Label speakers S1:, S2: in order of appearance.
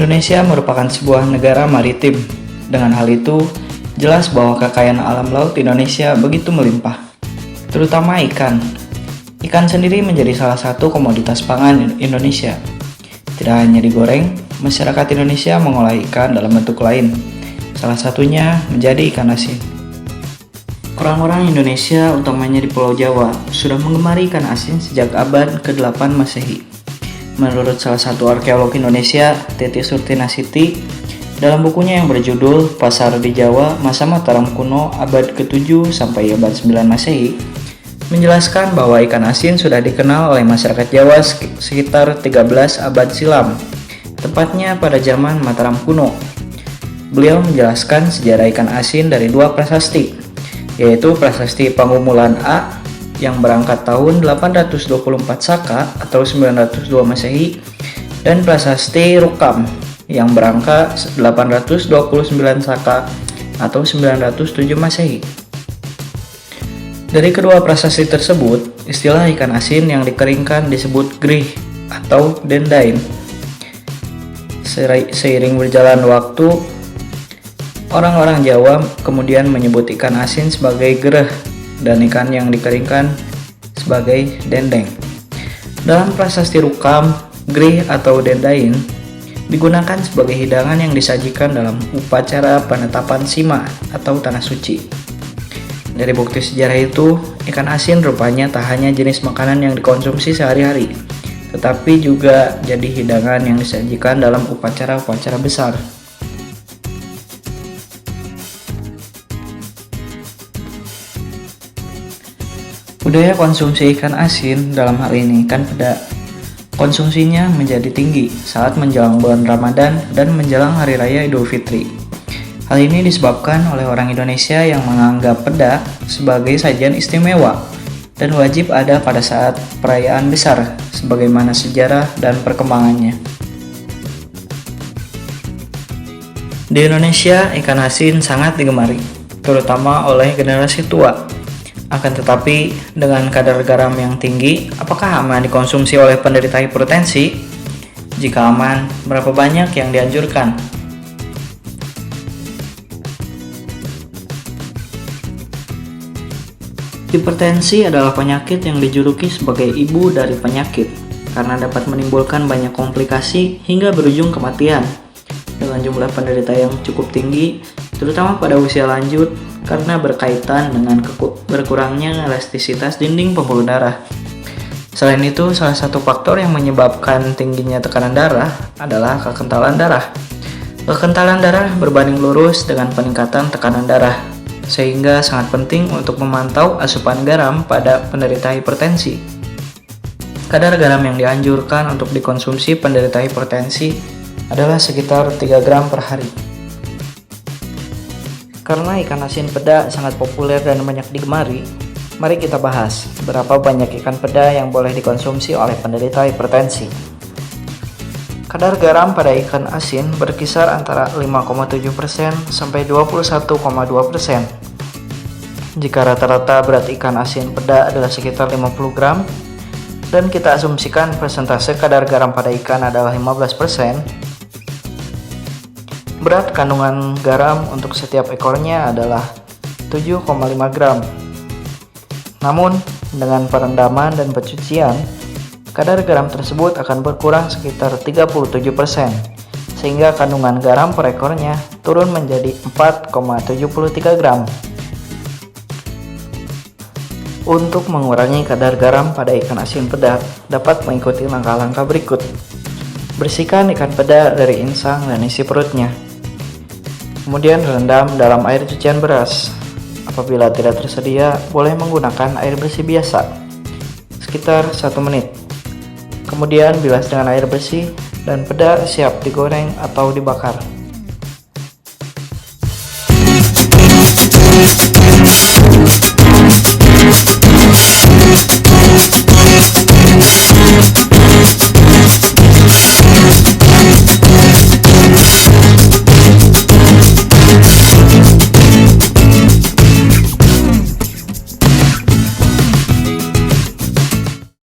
S1: Indonesia merupakan sebuah negara maritim. Dengan hal itu, jelas bahwa kekayaan alam laut Indonesia begitu melimpah, terutama ikan. Ikan sendiri menjadi salah satu komoditas pangan Indonesia. Tidak hanya digoreng, masyarakat Indonesia mengolah ikan dalam bentuk lain. Salah satunya menjadi ikan asin. Orang-orang Indonesia, utamanya di Pulau Jawa, sudah menggemari ikan asin sejak abad ke-8 Masehi. Menurut salah satu arkeolog Indonesia, Titi Surtinasiti, dalam bukunya yang berjudul Pasar di Jawa Masa Mataram Kuno abad ke-7 sampai abad 9 Masehi, menjelaskan bahwa ikan asin sudah dikenal oleh masyarakat Jawa sekitar 13 abad silam, tepatnya pada zaman Mataram Kuno. Beliau menjelaskan sejarah ikan asin dari dua prasasti, yaitu Prasasti Pangumulan A yang berangkat tahun 824 Saka atau 902 Masehi dan Prasasti Rukam yang berangka 829 Saka atau 907 Masehi. Dari kedua prasasti tersebut, istilah ikan asin yang dikeringkan disebut grih atau dendain. Seiring berjalan waktu, orang-orang Jawa kemudian menyebut ikan asin sebagai gereh dan ikan yang dikeringkan sebagai dendeng. Dalam prasasti Rukam, grih atau dendain digunakan sebagai hidangan yang disajikan dalam upacara penetapan sima atau tanah suci. Dari bukti sejarah itu, ikan asin rupanya tak hanya jenis makanan yang dikonsumsi sehari-hari, tetapi juga jadi hidangan yang disajikan dalam upacara-upacara besar. Budaya konsumsi ikan asin, dalam hal ini ikan peda, konsumsinya menjadi tinggi saat menjelang bulan Ramadan dan menjelang Hari Raya Idul Fitri. Hal ini disebabkan oleh orang Indonesia yang menganggap peda sebagai sajian istimewa dan wajib ada pada saat perayaan besar, sebagaimana sejarah dan perkembangannya. Di Indonesia, ikan asin sangat digemari, terutama oleh generasi tua. Akan tetapi, dengan kadar garam yang tinggi, apakah aman dikonsumsi oleh penderita hipertensi? Jika aman, berapa banyak yang dianjurkan? Hipertensi adalah penyakit yang dijuluki sebagai ibu dari penyakit, karena dapat menimbulkan banyak komplikasi hingga berujung kematian. Dengan jumlah penderita yang cukup tinggi, terutama pada usia lanjut, karena berkaitan dengan berkurangnya elastisitas dinding pembuluh darah. Selain itu, salah satu faktor yang menyebabkan tingginya tekanan darah adalah kekentalan darah. Kekentalan darah berbanding lurus dengan peningkatan tekanan darah, sehingga sangat penting untuk memantau asupan garam pada penderita hipertensi. Kadar garam yang dianjurkan untuk dikonsumsi penderita hipertensi adalah sekitar 3 gram per hari. Karena ikan asin peda sangat populer dan banyak digemari, mari kita bahas berapa banyak ikan peda yang boleh dikonsumsi oleh penderita hipertensi. Kadar garam pada ikan asin berkisar antara 5,7% sampai 21,2%. Jika rata-rata berat ikan asin peda adalah sekitar 50 gram, dan kita asumsikan persentase kadar garam pada ikan adalah 15%, berat kandungan garam untuk setiap ekornya adalah 7,5 gram. Namun, dengan perendaman dan pencucian, kadar garam tersebut akan berkurang sekitar 37%, sehingga kandungan garam per ekornya turun menjadi 4,73 gram. Untuk mengurangi kadar garam pada ikan asin peda, dapat mengikuti langkah-langkah berikut. Bersihkan ikan peda dari insang dan isi perutnya. Kemudian rendam dalam air cucian beras. Apabila tidak tersedia, boleh menggunakan air bersih biasa, sekitar 1 menit. Kemudian bilas dengan air bersih dan peda siap digoreng atau dibakar.